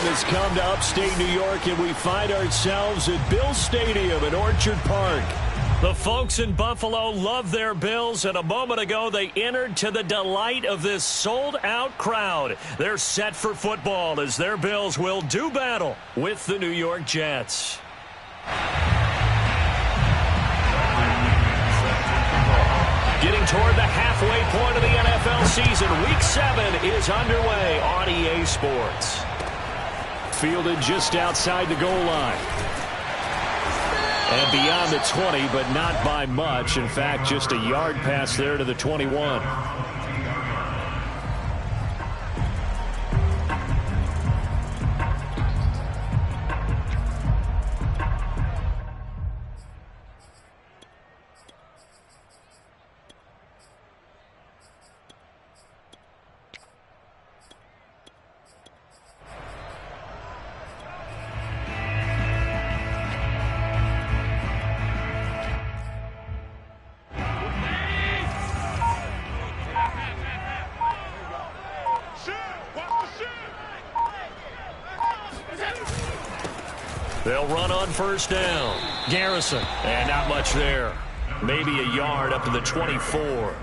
has come to upstate New York, and we find ourselves at Bills Stadium in Orchard Park. The folks in Buffalo love their Bills, and a moment ago they entered to the delight of this sold-out crowd. They're set for football as their Bills will do battle with the New York Jets. Getting toward the halfway point of the NFL season, Week 7 is underway on EA Sports. Fielded just outside the goal line. And beyond the 20, but not by much. In fact, just a yard pass there to the 21. They'll run on first down. Garrison. And not much there. Maybe a yard up to the 24.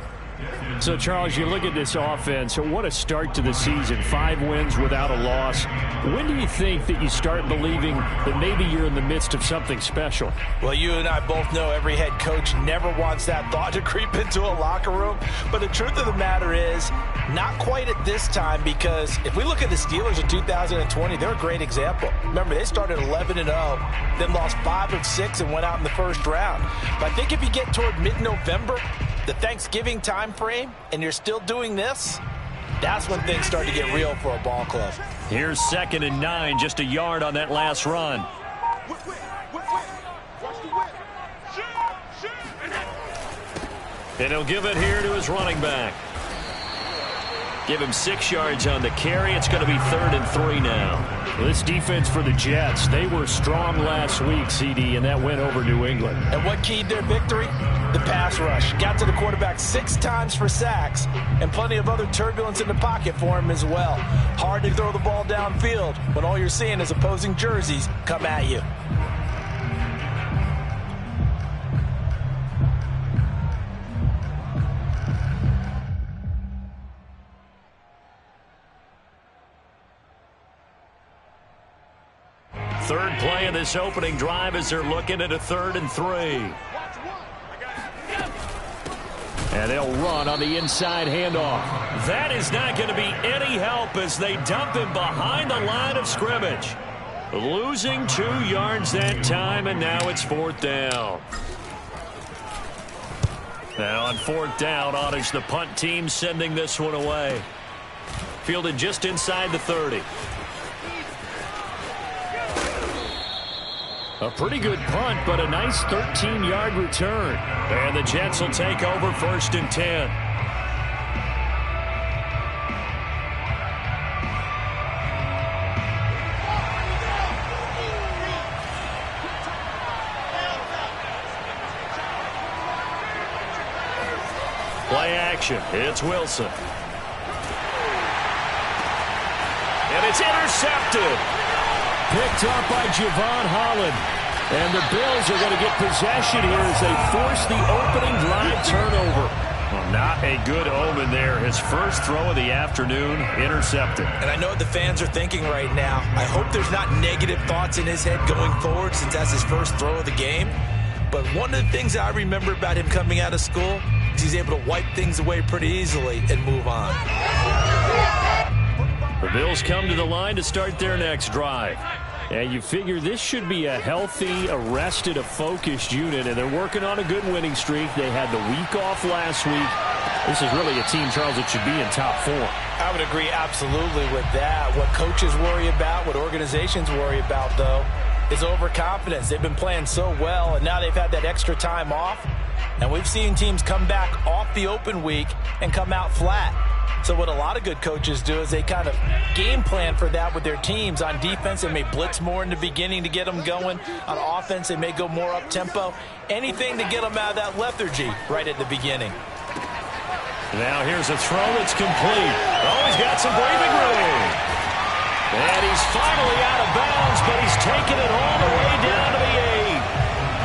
So, Charles, you look at this offense, what a start to the season. 5 wins without a loss. When do you think that you start believing that maybe you're in the midst of something special? Well, you and I both know every head coach never wants that thought to creep into a locker room. But the truth of the matter is, not quite at this time, because if we look at the Steelers in 2020, they're a great example. Remember, they started 11-0, then lost 5 of 6 and went out in the first round. But I think if you get toward mid-November, the Thanksgiving time frame, and you're still doing this, that's when things start to get real for a ball club. Here's 2nd and 9, just a yard on that last run. And he'll give it here to his running back. Give him 6 yards on the carry. It's going to be 3rd and 3 now. Well, this defense for the Jets, they were strong last week, CD, and that went over New England. And what keyed their victory? The pass rush. Got to the quarterback 6 times for sacks, and plenty of other turbulence in the pocket for him as well. Hard to throw the ball downfield when all you're seeing is opposing jerseys come at you. Third play of this opening drive as they're looking at a 3rd and 3. And they'll run on the inside handoff. That is not going to be any help as they dump him behind the line of scrimmage. Losing 2 yards that time, and now it's 4th down. Now on 4th down, honors the punt team sending this one away. Fielded just inside the 30. A pretty good punt, but a nice 13-yard return. And the Jets will take over 1st and 10. Play action. It's Wilson. And it's intercepted. Picked up by Javon Holland. And the Bills are going to get possession here as they force the opening drive turnover. Well, not a good omen there. His first throw of the afternoon intercepted. And I know what the fans are thinking right now. I hope there's not negative thoughts in his head going forward since that's his first throw of the game. But one of the things that I remember about him coming out of school is he's able to wipe things away pretty easily and move on. The Bills come to the line to start their next drive. And you figure this should be a healthy, arrested, a focused unit, and they're working on a good winning streak. They had the week off last week. This is really a team, Charles, that should be in top 4. I would agree absolutely with that. What coaches worry about, what organizations worry about, though, is overconfidence. They've been playing so well, and now they've had that extra time off. And we've seen teams come back off the open week and come out flat. So what a lot of good coaches do is they kind of game plan for that with their teams. On defense, they may blitz more in the beginning to get them going. On offense, they may go more up-tempo. Anything to get them out of that lethargy right at the beginning. Now here's a throw that's complete. Oh, he's got some breathing room. And he's finally out of bounds, but he's taken it all the way down to the 8.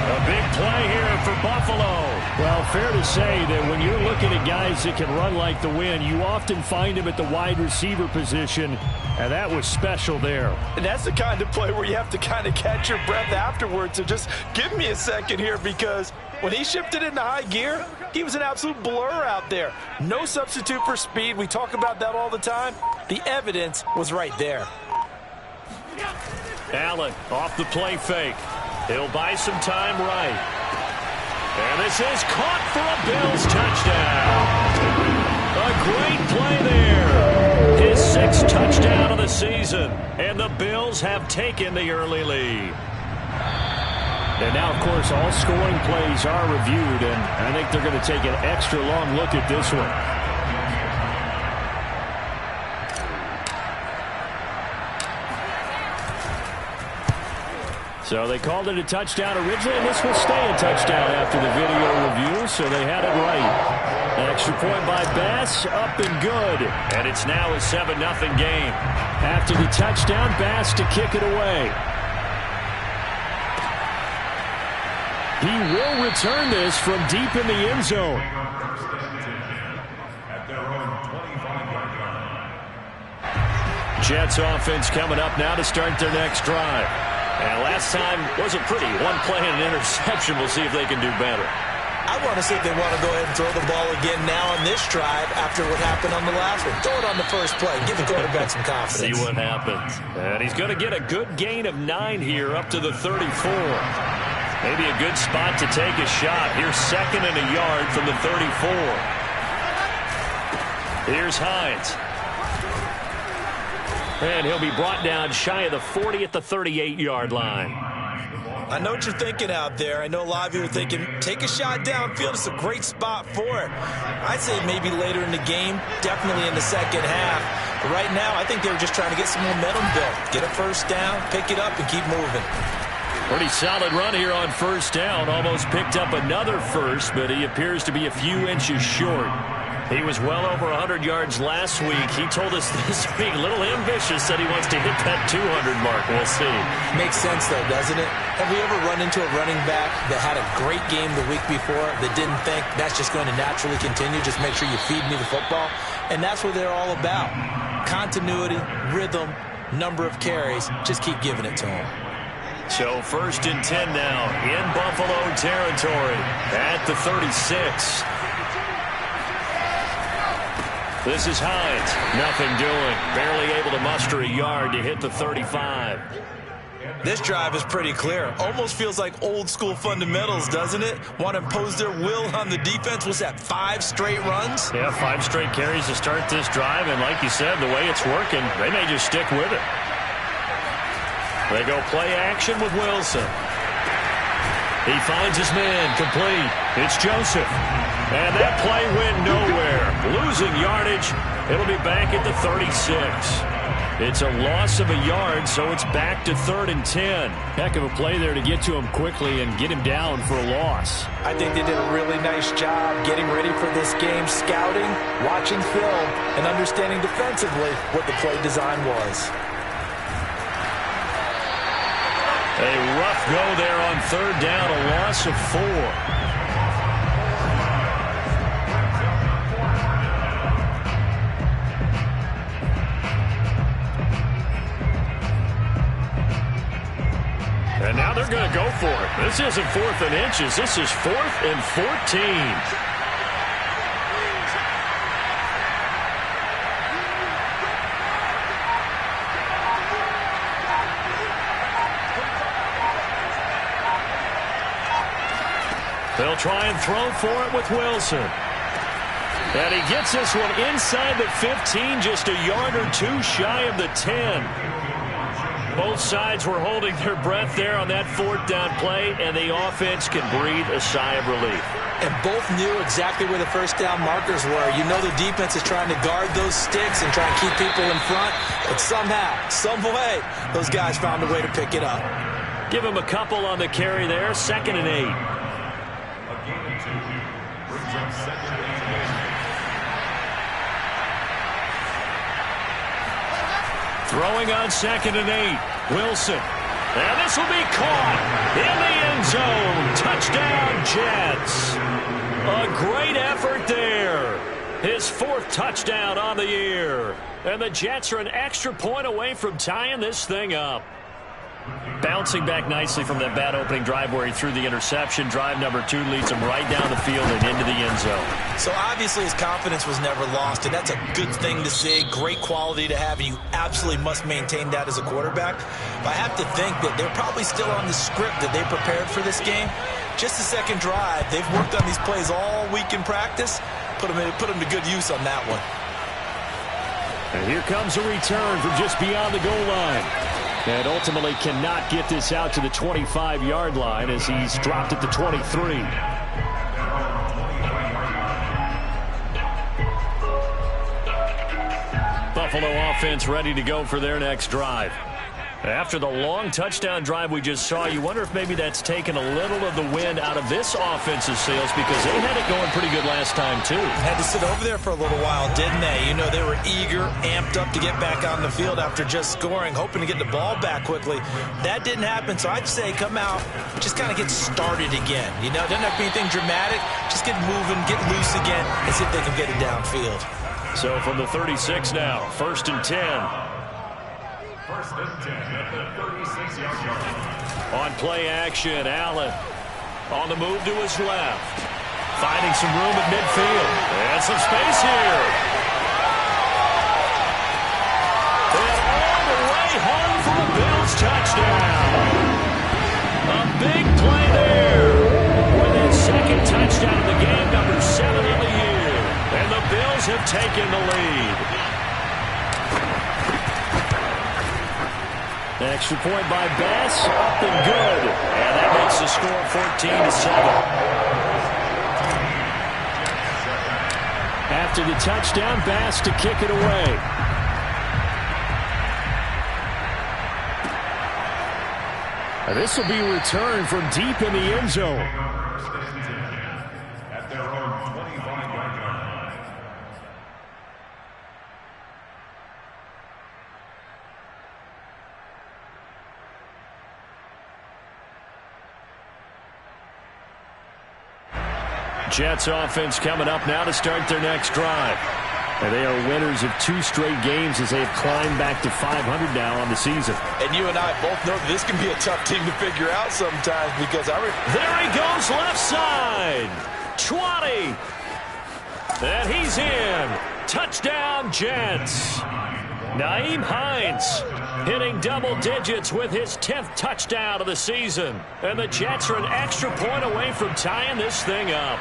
A big play here for Buffalo. Well, fair to say that when you're looking at guys that can run like the wind, you often find them at the wide receiver position, and that was special there. And that's the kind of play where you have to kind of catch your breath afterwards. So just give me a second here, because when he shifted into high gear, he was an absolute blur out there. No substitute for speed. We talk about that all the time. The evidence was right there. Allen off the play fake. He'll buy some time right. And this is caught for a Bills touchdown. A great play there. His 6th touchdown of the season. And the Bills have taken the early lead. And now, of course, all scoring plays are reviewed, and I think they're going to take an extra long look at this one. So they called it a touchdown originally, and this will stay a touchdown after the video review, so they had it right. An extra point by Bass, up and good. And it's now a 7-0 game. After the touchdown, Bass to kick it away. He will return this from deep in the end zone. Jets offense coming up now to start their next drive. And last time wasn't pretty. One play and an interception. We'll see if they can do better. I want to see if they want to go ahead and throw the ball again now on this drive after what happened on the last one. Throw it on the first play. Give the quarterback some confidence. See what happens. And he's going to get a good gain of 9 here up to the 34. Maybe a good spot to take a shot. Here's 2nd and a yard from the 34. Here's Hines. And he'll be brought down shy of the 40 at the 38-yard line. I know what you're thinking out there. I know a lot of you are thinking, take a shot downfield. It's a great spot for it. I'd say maybe later in the game, definitely in the second half. But right now, I think they were just trying to get some momentum built. Get a first down, pick it up, and keep moving. Pretty solid run here on first down. Almost picked up another first, but he appears to be a few inches short. He was well over 100 yards last week. He told us this week, a little ambitious, said he wants to hit that 200 mark. We'll see. Makes sense, though, doesn't it? Have we ever run into a running back that had a great game the week before that didn't think that's just going to naturally continue? Just make sure you feed me the football. And that's what they're all about. Continuity, rhythm, number of carries. Just keep giving it to them. So 1st and 10 now in Buffalo territory at the 36. This is Hines. Nothing doing. Barely able to muster a yard to hit the 35. This drive is pretty clear. Almost feels like old school fundamentals, doesn't it? Want to impose their will on the defense. Was that 5 straight runs? Yeah, 5 straight carries to start this drive. And like you said, the way it's working, they may just stick with it. They go play action with Wilson. He finds his man complete. It's Joseph. And that play went nowhere. Losing yardage. It'll be back at the 36. It's a loss of a yard, so it's back to 3rd and 10. Heck of a play there to get to him quickly and get him down for a loss. I think they did a really nice job getting ready for this game, scouting, watching film, and understanding defensively what the play design was. A rough go there on 3rd down, a loss of 4. And now they're going to go for it. This isn't 4th and inches. This is 4th and 14. They'll try and throw for it with Wilson. And he gets this one inside the 15, just a yard or 2 shy of the 10. Both sides were holding their breath there on that 4th down play, and the offense can breathe a sigh of relief. And both knew exactly where the first down markers were. You know the defense is trying to guard those sticks and try and keep people in front, but somehow, some way, those guys found a way to pick it up. Give him a couple on the carry there, 2nd and 8. Throwing on 2nd and 8. Wilson. And this will be caught in the end zone. Touchdown, Jets. A great effort there. His 4th touchdown on the year. And the Jets are an extra point away from tying this thing up. Bouncing back nicely from that bad opening drive where he threw the interception. Drive number 2 leads him right down the field and into the end zone. So obviously his confidence was never lost, and that's a good thing to see. Great quality to have, and you absolutely must maintain that as a quarterback. But I have to think that they're probably still on the script that they prepared for this game. Just the second drive, they've worked on these plays all week in practice. Put them to good use on that one. And here comes a return from just beyond the goal line. And ultimately cannot get this out to the 25-yard line as he's dropped at the 23. Buffalo offense ready to go for their next drive. After the long touchdown drive we just saw, you wonder if maybe that's taken a little of the wind out of this offensive sails because they had it going pretty good last time, too. Had to sit over there for a little while, didn't they? You know, they were eager, amped up to get back on the field after just scoring, hoping to get the ball back quickly. That didn't happen, so I'd say come out, just kind of get started again. You know, it doesn't have to be anything dramatic. Just get moving, get loose again, and see if they can get it downfield. So from the 36 now, 1st and 10. 1st and 10 at the 36-yard line. On play action, Allen on the move to his left. Finding some room at midfield. And some space here. And all the way home for a Bills touchdown. A big play there. With his 2nd touchdown of the game, number 7 of the year. And the Bills have taken the lead. Extra point by Bass, up and good. And that makes the score 14-7. After the touchdown, Bass to kick it away. And this will be a return from deep in the end zone. At their own 25-yard line. Jets offense coming up now to start their next drive. And they are winners of 2 straight games as they have climbed back to 500 now on the season. And you and I both know this can be a tough team to figure out sometimes because there he goes left side. 20. And he's in. Touchdown, Jets. Nyheim Hines hitting double digits with his 10th touchdown of the season. And the Jets are an extra point away from tying this thing up.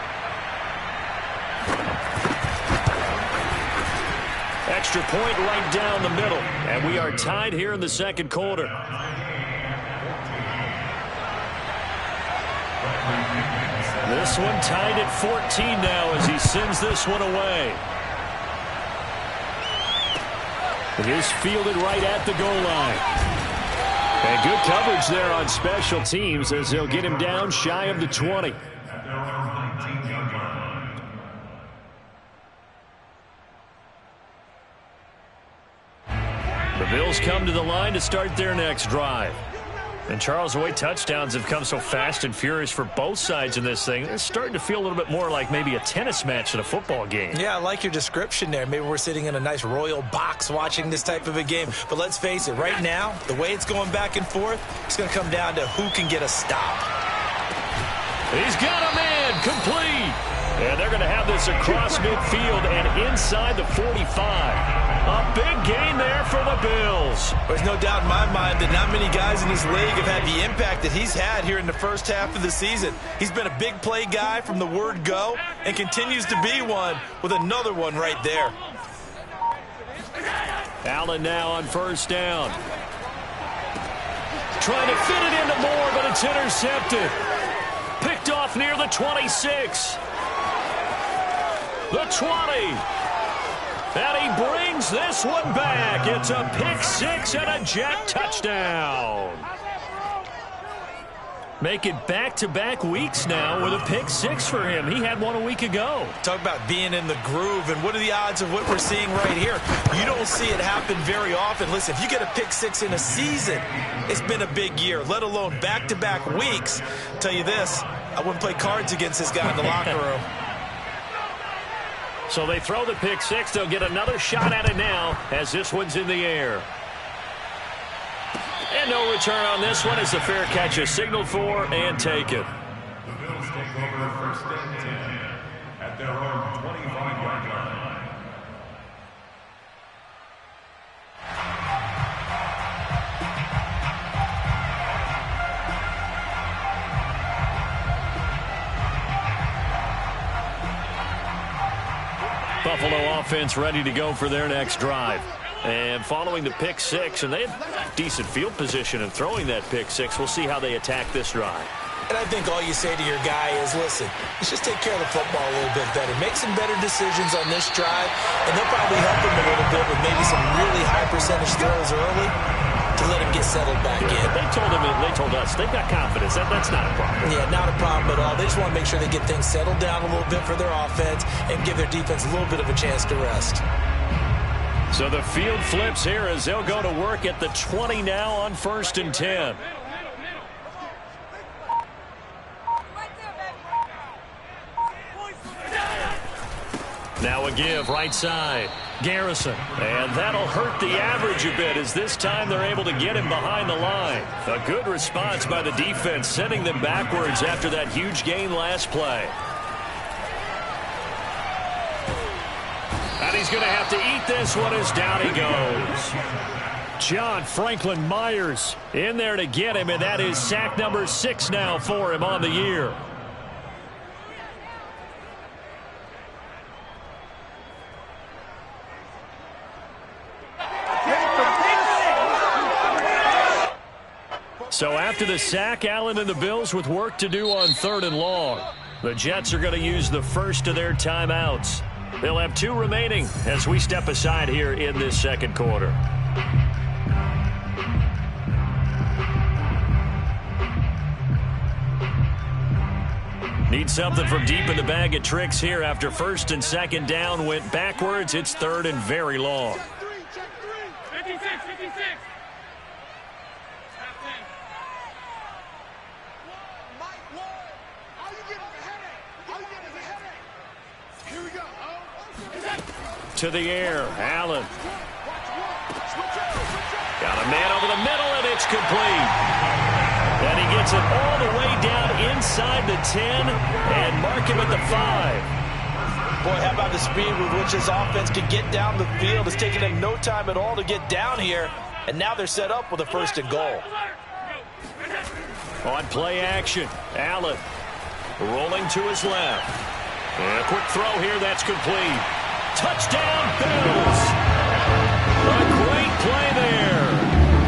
Extra point right down the middle. And we are tied here in the 2nd quarter. This one tied at 14 now as he sends this one away. It is fielded right at the goal line. And good coverage there on special teams as they'll get him down shy of the 20. The Bills come to the line to start their next drive. And Charles, the way touchdowns have come so fast and furious for both sides in this thing, it's starting to feel a little bit more like maybe a tennis match than a football game. Yeah, I like your description there. Maybe we're sitting in a nice royal box watching this type of a game. But let's face it, right now, the way it's going back and forth, it's going to come down to who can get a stop. He's got a man complete. And they're going to have this across midfield and inside the 45. A big gain there for the Bills. There's no doubt in my mind that not many guys in this league have had the impact that he's had here in the first half of the season. He's been a big play guy from the word go and continues to be one with another one right there. Allen now on 1st down. Trying to fit it into Moore, but it's intercepted. Picked off near the 26. The 20. And he brings this one back. It's a pick 6 and a Jet touchdown. Make it back-to-back weeks now with a pick six for him. He had one a week ago. Talk about being in the groove, and what are the odds of what we're seeing right here? You don't see it happen very often. Listen, if you get a pick six in a season, it's been a big year, let alone back-to-back weeks. Tell you this, I wouldn't play cards against this guy in the locker room. So they throw the pick six. They'll get another shot at it now as this one's in the air. And no return on this one as the fair catch is signaled for and taken. The Bills take over first and 10 at their own 25-yard line. Buffalo offense ready to go for their next drive. And following the pick six, and they had decent field position in throwing that pick six. We'll see how they attack this drive. And I think all you say to your guy is, listen, let's just take care of the football a little bit better. Make some better decisions on this drive, and they'll probably help him a little bit with maybe some really high percentage throws early to let him get settled back in. They told us they've got confidence. That's not a problem. Yeah, not a problem at all. They just want to make sure they get things settled down a little bit for their offense and give their defense a little bit of a chance to rest. So the field flips here as they'll go to work at the 20 now on 1st and 10. Now a give right side. Garrison. And that'll hurt the average a bit as this time they're able to get him behind the line. A good response by the defense, sending them backwards after that huge gain last play. And he's going to have to eat this one as down he goes. John Franklin Myers in there to get him, and that is sack number 6 now for him on the year. So after the sack, Allen and the Bills with work to do on 3rd and long. The Jets are going to use the first of their timeouts. They'll have 2 remaining as we step aside here in this second quarter. Need something from deep in the bag of tricks here after 1st and 2nd down went backwards. It's 3rd and very long. To the air, Allen. Got a man over the middle, and it's complete. And he gets it all the way down inside the 10 and mark him at the 5. Boy, how about the speed with which this offense can get down the field? It's taken them no time at all to get down here, and now they're set up with a 1st and goal. On play action, Allen rolling to his left. And a quick throw here, that's complete. Touchdown, Bills! A great play there.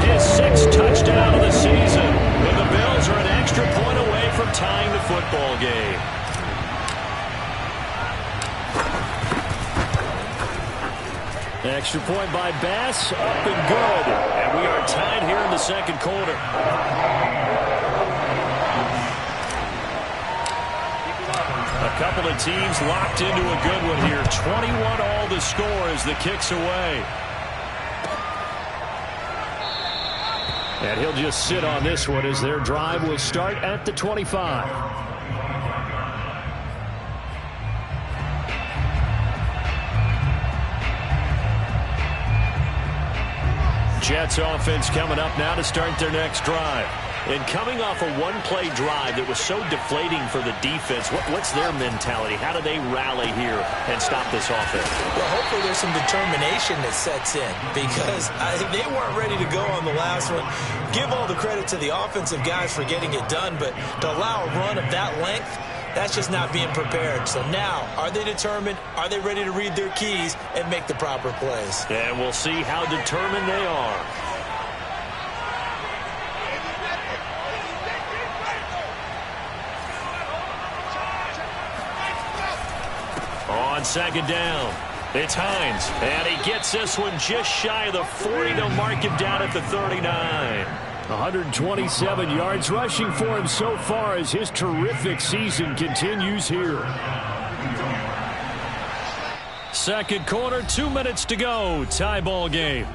His 6th touchdown of the season. And the Bills are an extra point away from tying the football game. Extra point by Bass, up and good. And we are tied here in the second quarter. A couple of teams locked into a good one here. 21 all the score as the kick's away. And he'll just sit on this one as their drive will start at the 25. Jets offense coming up now to start their next drive. And coming off a one-play drive that was so deflating for the defense, what's their mentality? How do they rally here and stop this offense? Well, hopefully there's some determination that sets in because they weren't ready to go on the last one. Give all the credit to the offensive guys for getting it done, but to allow a run of that length, that's just not being prepared. So now, are they determined? Are they ready to read their keys and make the proper plays? And we'll see how determined they are. On 2nd down, it's Hines, and he gets this one just shy of the 40. They'll mark him down at the 39. 127 yards rushing for him so far as his terrific season continues here. Second quarter, 2 minutes to go. Tie ball game.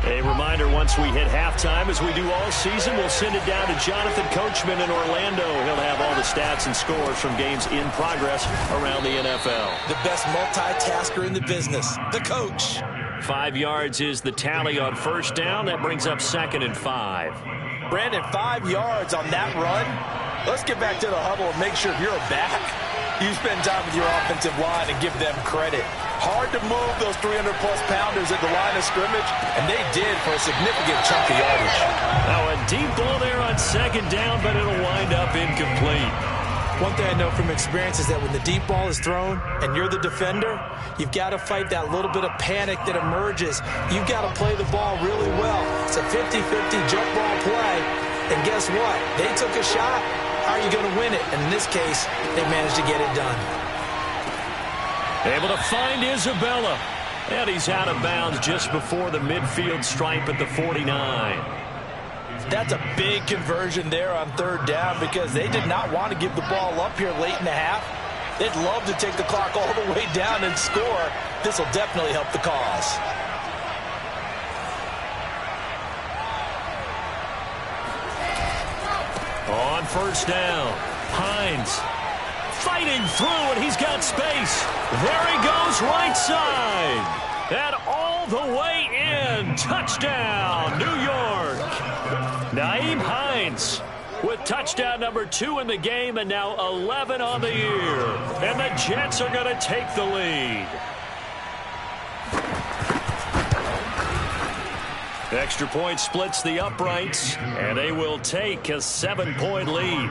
A reminder, once we hit halftime, as we do all season, we'll send it down to Jonathan Coachman in Orlando. He'll have all the stats and scores from games in progress around the NFL. The best multitasker in the business, the coach. 5 yards is the tally on first down. That brings up 2nd and 5. Brandon, 5 yards on that run. Let's get back to the huddle and make sure if you're a back, you spend time with your offensive line and give them credit. Hard to move those 300-plus pounders at the line of scrimmage, and they did for a significant chunk of yardage. Now a deep ball there on 2nd down, but it'll wind up incomplete. One thing I know from experience is that when the deep ball is thrown and you're the defender, you've got to fight that little bit of panic that emerges. You've got to play the ball really well. It's a 50-50 jump ball play, and guess what? They took a shot. How are you going to win it? And in this case, they managed to get it done. Able to find Isabella. And he's out of bounds just before the midfield stripe at the 49. That's a big conversion there on 3rd down because they did not want to give the ball up here late in the half. They'd love to take the clock all the way down and score. This will definitely help the cause. On first down, Hines fighting through, and he's got space. There he goes, right side. And all the way in. Touchdown, New York. Nyheim Hines with touchdown number 2 in the game, and now 11 on the year. And the Jets are going to take the lead. Extra point splits the uprights, and they will take a 7-point lead.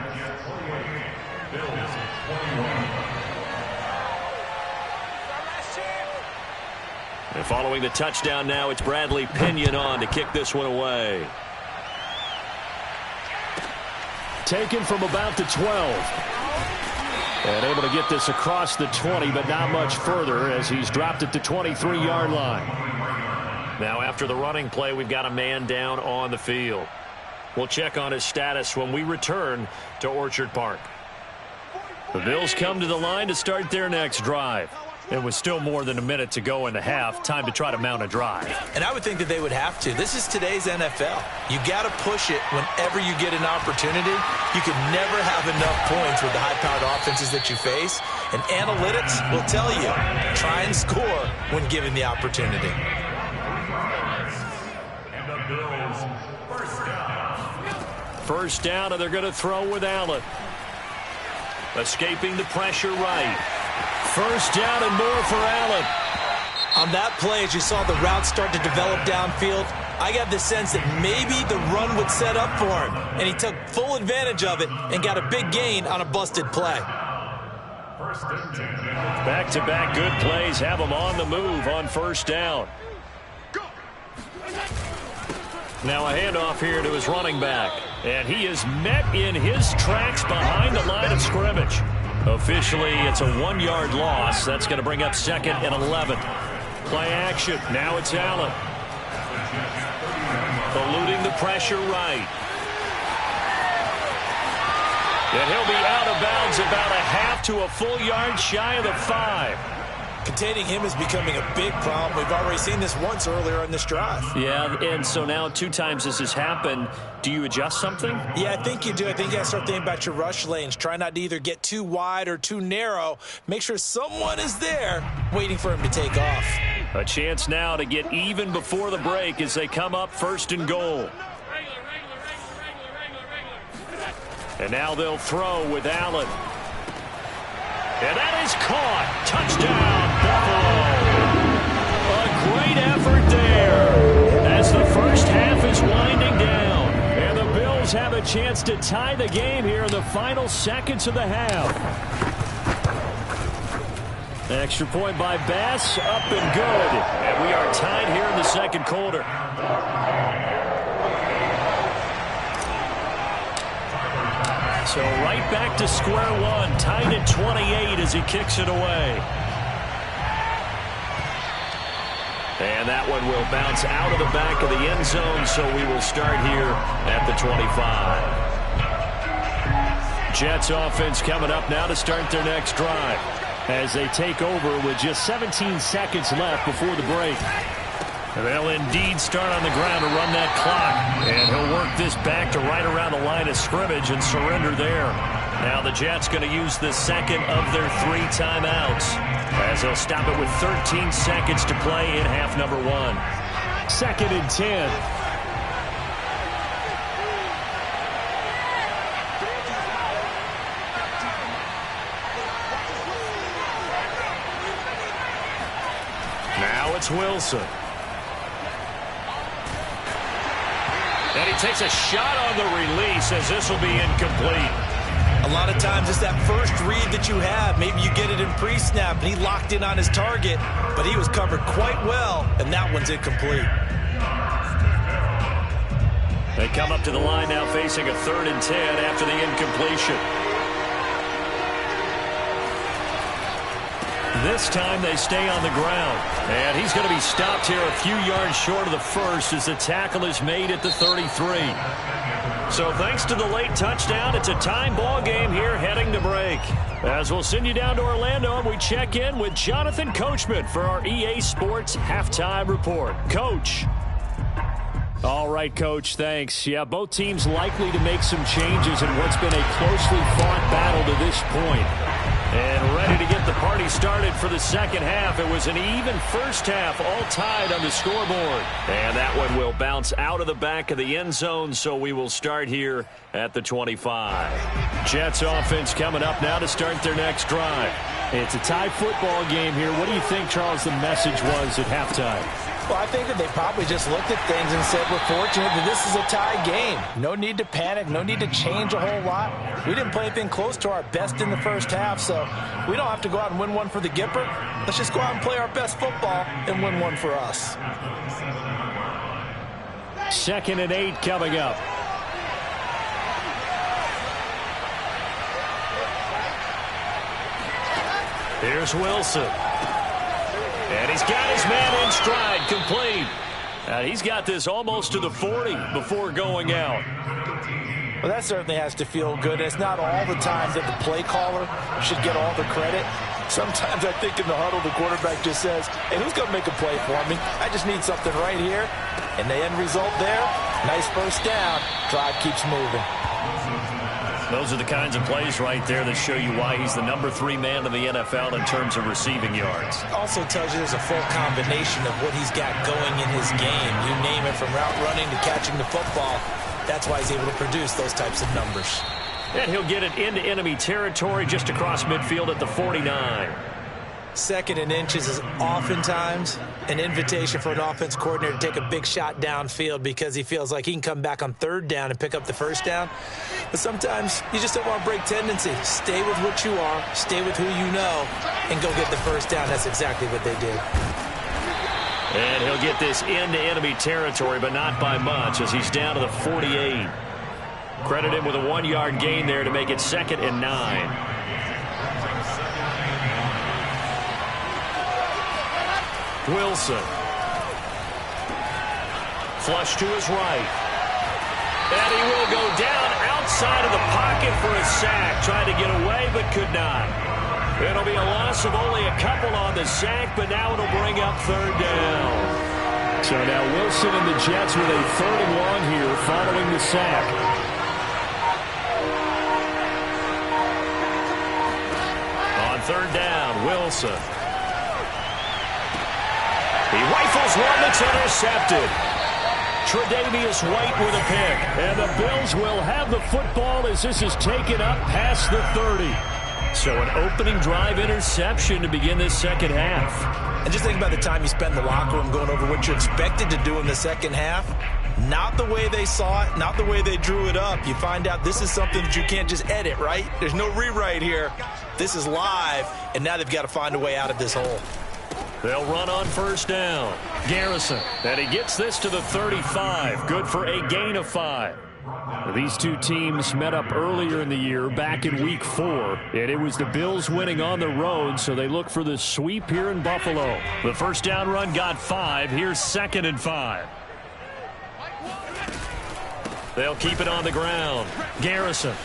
And following the touchdown now, it's Bradley Pinion on to kick this one away. Taken from about the 12. And able to get this across the 20, but not much further as he's dropped at the 23-yard line. Now after the running play, we've got a man down on the field. We'll check on his status when we return to Orchard Park. The Bills come to the line to start their next drive. It was still more than a minute to go in the half. Time to try to mount a drive. And I would think that they would have to. This is today's NFL. You got to push it whenever you get an opportunity. You can never have enough points with the high-powered offenses that you face. And analytics will tell you, try and score when given the opportunity. And the Bills, first down. First down, and they're going to throw with Allen. Escaping the pressure right. First down and more for Allen. On that play, as you saw the route start to develop downfield, I got the sense that maybe the run would set up for him, and he took full advantage of it and got a big gain on a busted play. Back-to-back good plays have him on the move on first down. Now a handoff here to his running back, and he is met in his tracks behind the line of scrimmage. Officially, it's a 1-yard loss. That's going to bring up 2nd and 11. Play action. Now it's Allen. Eluding the pressure right. And he'll be out of bounds about a half to a full yard shy of the 5. Containing him is becoming a big problem. We've already seen this once earlier in this drive. Yeah, and so now 2 times this has happened. Do you adjust something? Yeah, I think you do. I think you got to start thinking about your rush lanes. Try not to either get too wide or too narrow. Make sure someone is there waiting for him to take off. A chance now to get even before the break as they come up 1st and goal. And now they'll throw with Allen. And that is caught. Touchdown, Buffalo. A great effort there as the first half is winding down. And the Bills have a chance to tie the game here in the final seconds of the half. Extra point by Bass, up and good. And we are tied here in the second quarter. So right back to square one, tied at 28 as he kicks it away. And that one will bounce out of the back of the end zone, so we will start here at the 25. Jets offense coming up now to start their next drive, as they take over with just 17 seconds left before the break. They'll indeed start on the ground to run that clock, and he'll work this back to right around the line of scrimmage and surrender there. Now the Jets going to use the second of their 3 timeouts, as they'll stop it with 13 seconds to play in half number 1. 2nd and 10. Now it's Wilson. And he takes a shot on the release, as this will be incomplete. A lot of times it's that first read that you have. Maybe you get it in pre-snap, and he locked in on his target, but he was covered quite well, and that one's incomplete. They come up to the line now facing a 3rd and 10 after the incompletion. This time they stay on the ground. And he's going to be stopped here a few yards short of the first as the tackle is made at the 33. So thanks to the late touchdown, it's a time ball game here heading to break. As we'll send you down to Orlando, and we check in with Jonathan Coachman for our EA Sports Halftime Report. Coach. All right, Coach, thanks. Yeah, both teams likely to make some changes in what's been a closely fought battle to this point. And ready to get the party started for the second half. It was an even first half, all tied on the scoreboard. And that one will bounce out of the back of the end zone, so we will start here at the 25. Jets offense coming up now to start their next drive. It's a tie football game here. What do you think, Charles, the message was at halftime? Well, I think that they probably just looked at things and said, we're fortunate that this is a tie game. No need to panic. No need to change a whole lot. We didn't play anything close to our best in the first half, so we don't have to go out and win one for the Gipper. Let's just go out and play our best football and win one for us. 2nd and 8 coming up. Here's Wilson. And he's got his man in stride, complete. And he's got this almost to the 40 before going out. Well, that certainly has to feel good. It's not all the time that the play caller should get all the credit. Sometimes I think in the huddle, the quarterback just says, hey, who's going to make a play for me? I just need something right here. And the end result there, nice first down. Drive keeps moving. Those are the kinds of plays right there that show you why he's the number 3 man in the NFL in terms of receiving yards. Also tells you there's a full combination of what he's got going in his game. You name it, from route running to catching the football. That's why he's able to produce those types of numbers. And he'll get it into enemy territory just across midfield at the 49. 2nd and inches is oftentimes an invitation for an offense coordinator to take a big shot downfield because he feels like he can come back on 3rd down and pick up the first down. But sometimes you just don't want to break tendency. Stay with what you are, stay with who you know, and go get the first down. That's exactly what they did. And he'll get this into enemy territory, but not by much, as he's down to the 48. Credit him with a 1-yard gain there to make it 2nd and 9. Wilson. Flush to his right. And he will go down outside of the pocket for a sack. Tried to get away, but could not. It'll be a loss of only a couple on the sack, but now it'll bring up 3rd down. So now Wilson and the Jets with a 3rd and 1 here following the sack. On 3rd down, Wilson. He rifles one that's intercepted. Tre'Davious White with a pick. And the Bills will have the football as this is taken up past the 30. So an opening drive interception to begin this second half. And just think about the time you spend in the locker room going over what you expected to do in the second half. Not the way they saw it, not the way they drew it up. You find out this is something that you can't just edit, right? There's no rewrite here. This is live, and now they've got to find a way out of this hole. They'll run on 1st down. Garrison. And he gets this to the 35. Good for a gain of 5. These two teams met up earlier in the year, back in Week 4, and it was the Bills winning on the road, so they look for the sweep here in Buffalo. The first down run got 5. Here's 2nd and 5. They'll keep it on the ground. Garrison.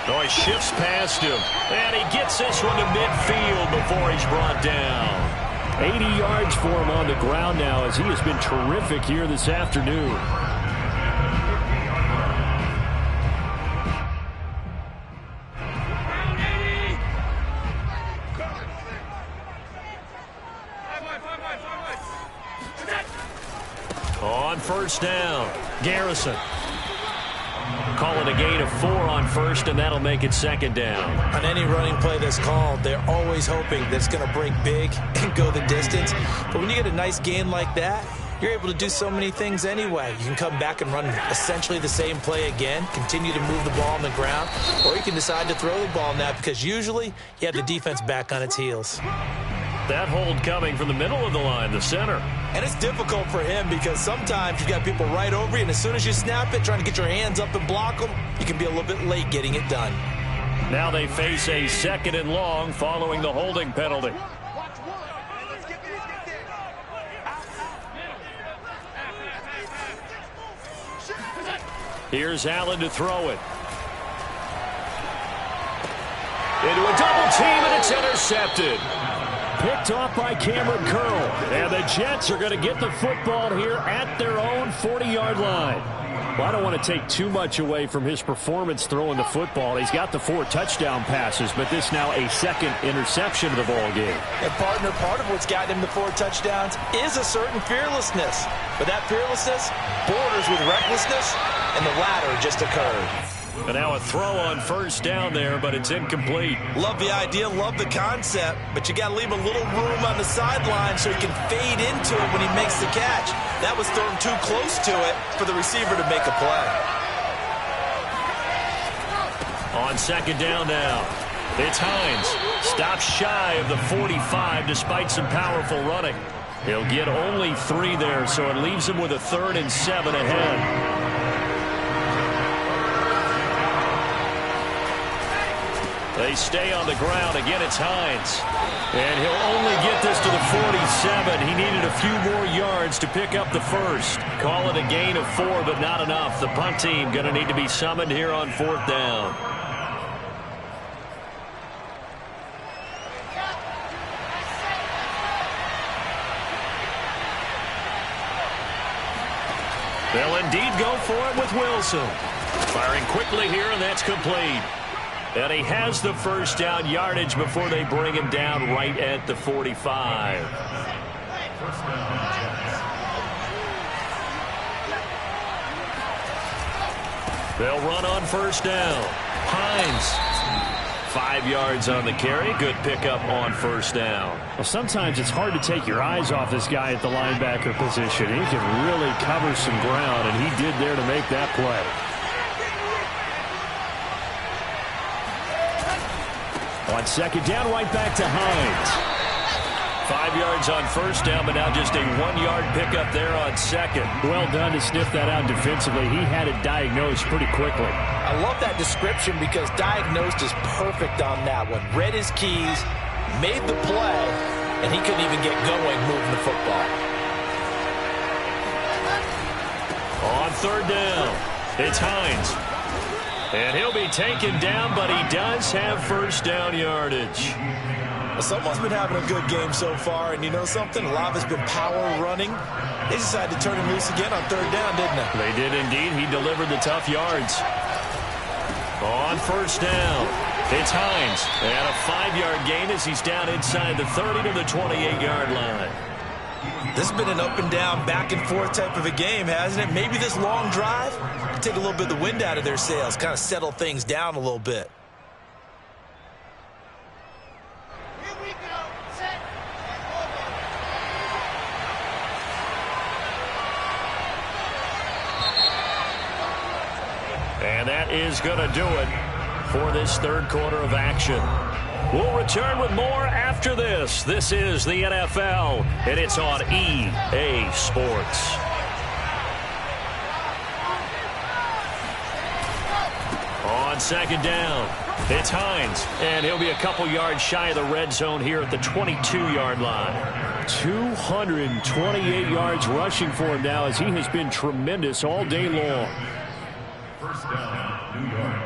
Oh, he shifts past him, and he gets this one to midfield before he's brought down. 80 yards for him on the ground now, as he has been terrific here this afternoon. On first down, Garrison. Call it a gain of 4 on first, and that'll make it 2nd down. On any running play that's called, they're always hoping that it's going to break big and go the distance. But when you get a nice gain like that, you're able to do so many things anyway. You can come back and run essentially the same play again, continue to move the ball on the ground, or you can decide to throw the ball now because usually you have the defense back on its heels. That hold coming from the middle of the line, the center. And it's difficult for him because sometimes you've got people right over you, and as soon as you snap it, trying to get your hands up and block them, you can be a little bit late getting it done. Now they face a 2nd and long following the holding penalty. Here's Allen to throw it. Into a double team, and it's intercepted. Picked off by Cameron Curl. And the Jets are going to get the football here at their own 40-yard line. Well, I don't want to take too much away from his performance throwing the football. He's got the 4 touchdown passes, but this now a 2nd interception of the ball game. And partner, part of what's gotten him the 4 touchdowns is a certain fearlessness. But that fearlessness borders with recklessness, and the latter just occurred. And now a throw on first down there, but it's incomplete. Love the idea, love the concept, but you got to leave a little room on the sideline so he can fade into it when he makes the catch. That was thrown too close to it for the receiver to make a play. On 2nd down now, it's Hines. Stops shy of the 45 despite some powerful running. He'll get only 3 there, so it leaves him with a 3rd and 7 ahead. They stay on the ground. Again, it's Hines. And he'll only get this to the 47. He needed a few more yards to pick up the first. Call it a gain of 4, but not enough. The punt team going to need to be summoned here on 4th down. They'll indeed go for it with Wilson. Firing quickly here, and that's complete. And he has the first down yardage before they bring him down right at the 45. They'll run on first down. Hines, 5 yards on the carry. Good pickup on first down. Well, sometimes it's hard to take your eyes off this guy at the linebacker position. He can really cover some ground, and he did there to make that play. On 2nd down, right back to Hines. 5 yards on first down, but now just a 1-yard pickup there on 2nd. Well done to sniff that out defensively. He had it diagnosed pretty quickly. I love that description because diagnosed is perfect on that one. Read his keys, made the play, and he couldn't even get going moving the football. On 3rd down, it's Hines. And he'll be taken down, but he does have first down yardage. Well, someone's been having a good game so far, and you know something? A lot of it's been power running. They decided to turn him loose again on 3rd down, didn't they? They did indeed. He delivered the tough yards. On first down, it's Hines. And a 5-yard gain as he's down inside the 30 to the 28-yard line. This has been an up and down, back and forth type of a game, hasn't it? Maybe this long drive can take a little bit of the wind out of their sails, kind of settle things down a little bit. Here we go. Set. And that is going to do it for this 3rd quarter of action. We'll return with more after this. This is the NFL, and it's on EA Sports. on second down. It's Hines, and he'll be a couple yards shy of the red zone here at the 22-yard line. 228 yards rushing for him now as he has been tremendous all day long. First down, New York.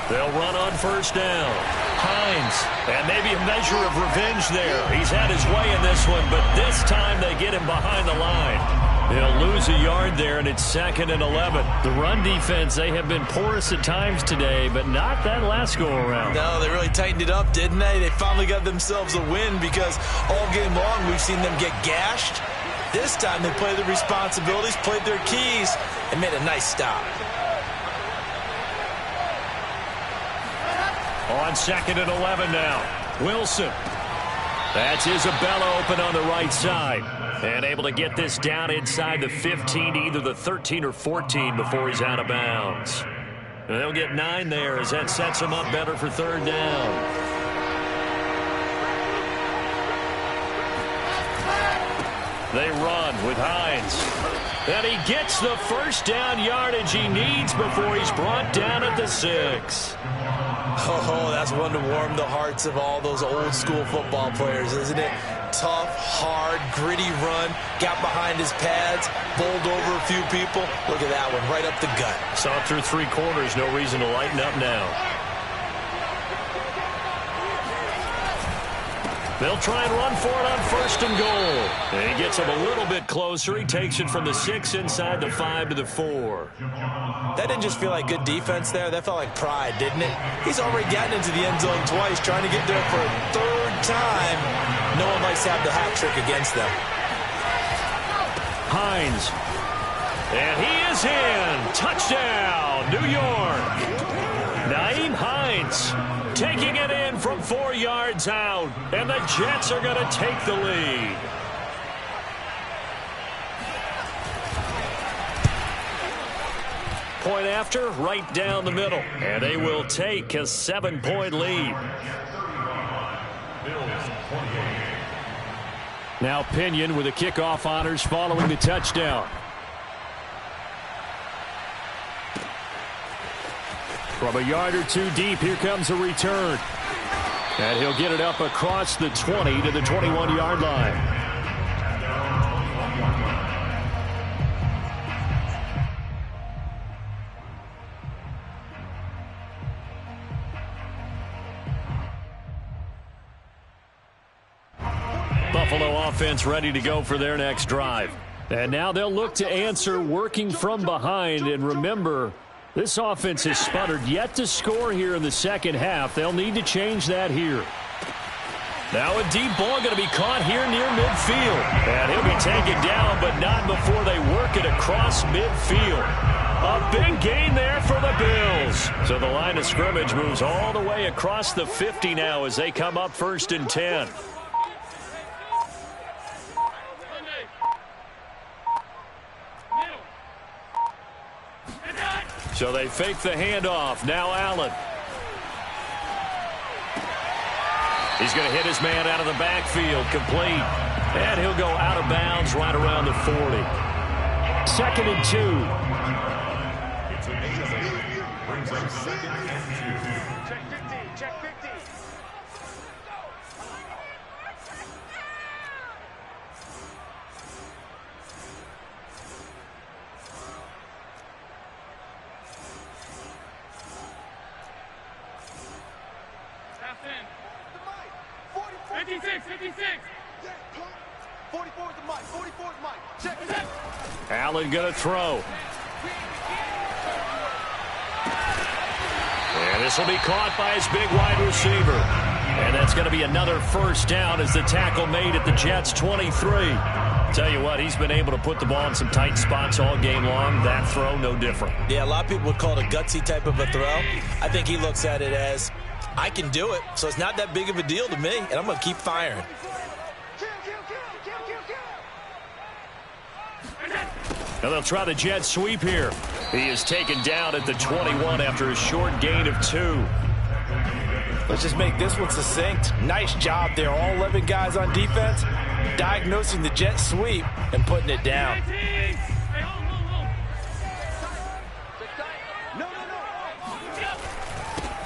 They'll run on first down. Hines, and maybe a measure of revenge there. He's had his way in this one, but this time they get him behind the line. They'll lose a yard there, and it's 2nd and 11. The run defense, they have been porous at times today, but not that last go-around. No, they really tightened it up, didn't they? They finally got themselves a win because all game long we've seen them get gashed. This time they played their responsibilities, played their keys, and made a nice stop. On 2nd and 11 now. Wilson. That's Isabella open on the right side. And able to get this down inside the 15, either the 13 or 14 before he's out of bounds. And they'll get 9 there as that sets him up better for third down. They run with Hines. And he gets the first down yardage he needs before he's brought down at the 6. Oh, that's one to warm the hearts of all those old school football players, isn't it? Tough, hard, gritty run, got behind his pads, bowled over a few people. Look at that one, right up the gut. Saw it through 3 corners, no reason to lighten up now. They'll try and run for it on 1st and goal. And he gets him a little bit closer. He takes it from the 6 inside the 5 to the 4. That didn't just feel like good defense there. That felt like pride, didn't it? He's already gotten into the end zone twice, trying to get there for a 3rd time. No one likes to have the hat trick against them. Hines. And he is in. Touchdown, New York. Nyheim Hines taking it in from 4 yards out. And the Jets are going to take the lead. Point after, right down the middle. And they will take a 7-point lead. Now Pinion with the kickoff honors following the touchdown. From a yard or 2 deep, here comes a return. And he'll get it up across the 20 to the 21-yard line. Buffalo offense ready to go for their next drive. And now they'll look to answer working from behind. And remember, this offense has sputtered yet to score here in the second half. They'll need to change that here. Now a deep ball going to be caught here near midfield. And he'll be taken down, but not before they work it across midfield. A big gain there for the Bills. So the line of scrimmage moves all the way across the 50 now as they come up 1st and 10. So they fake the handoff. Now Allen. He's going to hit his man out of the backfield. Complete. And he'll go out of bounds right around the 40. 2nd and 2. It's an 8-8. Brings up 2nd and 2. Check 50. Check 50. Half in. 56, 56. 44 is the mic. 44 is the mic. Check it. Allen going to throw. And this will be caught by his big wide receiver. And that's going to be another first down as the tackle made at the Jets' 23. Tell you what, he's been able to put the ball in some tight spots all game long. That throw, no different. Yeah, a lot of people would call it a gutsy type of a throw. I think he looks at it as, I can do it, so it's not that big of a deal to me, and I'm going to keep firing. Now they'll try the jet sweep here. He is taken down at the 21 after a short gain of 2. Let's just make this one succinct. Nice job there. All 11 guys on defense, diagnosing the jet sweep and putting it down.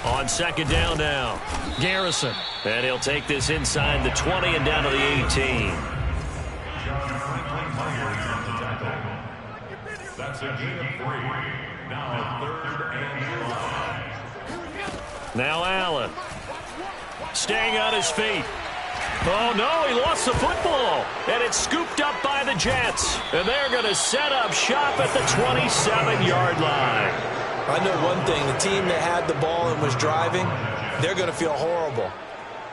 On second down now, Garrison. And he'll take this inside the 20 and down to the 18. That's a gain of 3. Now 3rd and 5. Now Allen. Staying on his feet. Oh, no, he lost the football. And it's scooped up by the Jets. And they're going to set up shop at the 27-yard line. I know one thing. The team that had the ball and was driving, they're going to feel horrible.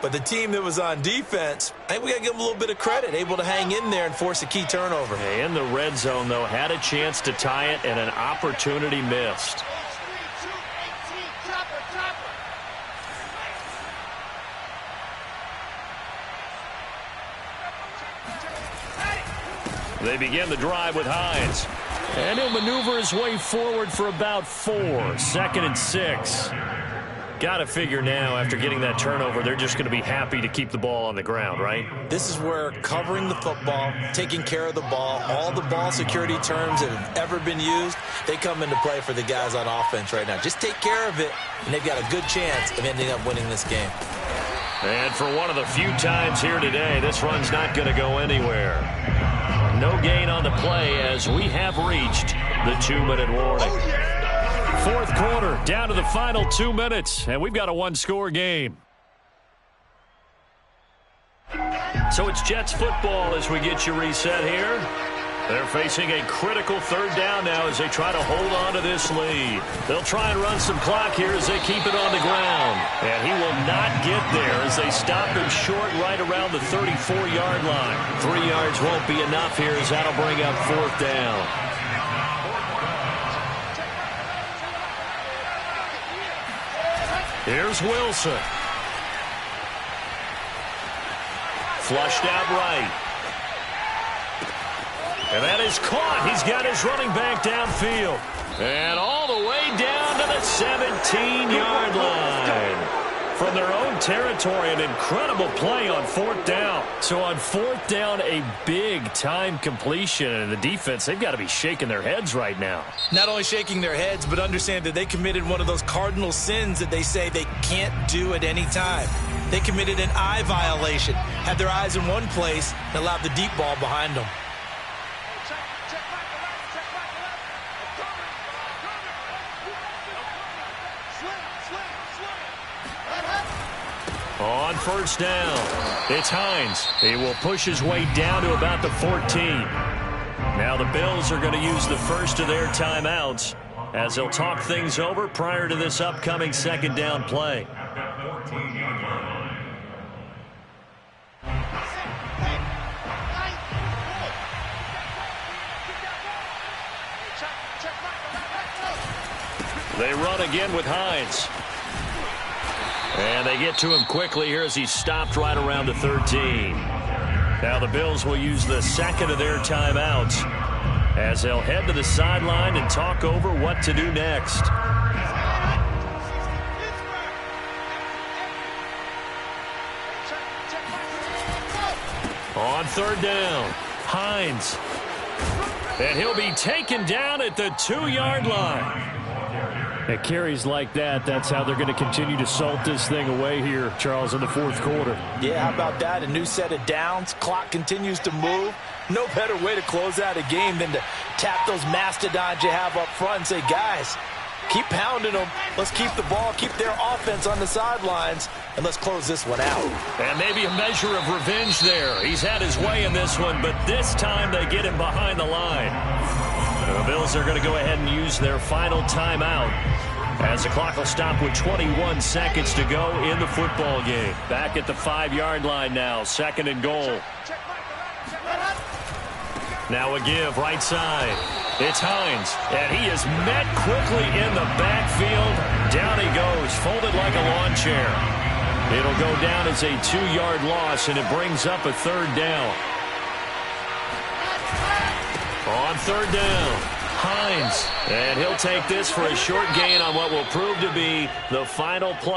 But the team that was on defense, I think we got to give them a little bit of credit, able to hang in there and force a key turnover. In the red zone, though, had a chance to tie it and an opportunity missed. They begin the drive with Hines. And he'll maneuver his way forward for about 4. 2nd and 6. Got to figure now, after getting that turnover, they're just going to be happy to keep the ball on the ground, right? This is where covering the football, taking care of the ball, all the ball security terms that have ever been used, they come into play for the guys on offense right now. Just take care of it, and they've got a good chance of ending up winning this game. And for one of the few times here today, this run's not going to go anywhere. No gain on the play as we have reached the 2-minute warning. Fourth quarter, down to the final 2 minutes, and we've got a one-score game. So it's Jets football as we get you reset here. They're facing a critical 3rd down now as they try to hold on to this lead. They'll try and run some clock here as they keep it on the ground. And he will not get there as they stop him short right around the 34-yard line. 3 yards won't be enough here as that'll bring up 4th down. Here's Wilson. Flushed out right. And that is caught. He's got his running back downfield. And all the way down to the 17-yard line. From their own territory, an incredible play on 4th down. So on 4th down, a big-time completion. And the defense, they've got to be shaking their heads right now. Not only shaking their heads, but understand that they committed one of those cardinal sins that they say they can't do at any time. They committed an eye violation, had their eyes in one place, and allowed the deep ball behind them. On 1st down, it's Hines. He will push his way down to about the 14. Now the Bills are going to use the first of their timeouts as they'll talk things over prior to this upcoming 2nd down play. They run again with Hines. And they get to him quickly here as he's stopped right around the 13. Now the Bills will use the 2nd of their timeouts as they'll head to the sideline and talk over what to do next. On 3rd down, Hines. And he'll be taken down at the 2-yard line. At carries like that, that's how they're going to continue to salt this thing away here, Charles, in the 4th quarter. Yeah, how about that? A new set of downs. Clock continues to move. No better way to close out a game than to tap those mastodons you have up front and say, guys, keep pounding them. Let's keep the ball, keep their offense on the sidelines, and let's close this one out. And maybe a measure of revenge there. He's had his way in this one, but this time they get him behind the line. The Bills are going to go ahead and use their final timeout as the clock will stop with 21 seconds to go in the football game. Back at the 5-yard line now, 2nd and goal. Now a give, right side. It's Hines, and he is met quickly in the backfield. Down he goes, folded like a lawn chair. It'll go down as a 2-yard loss, and it brings up a 3rd down. On 3rd down, Hines. And he'll take this for a short gain on what will prove to be the final play.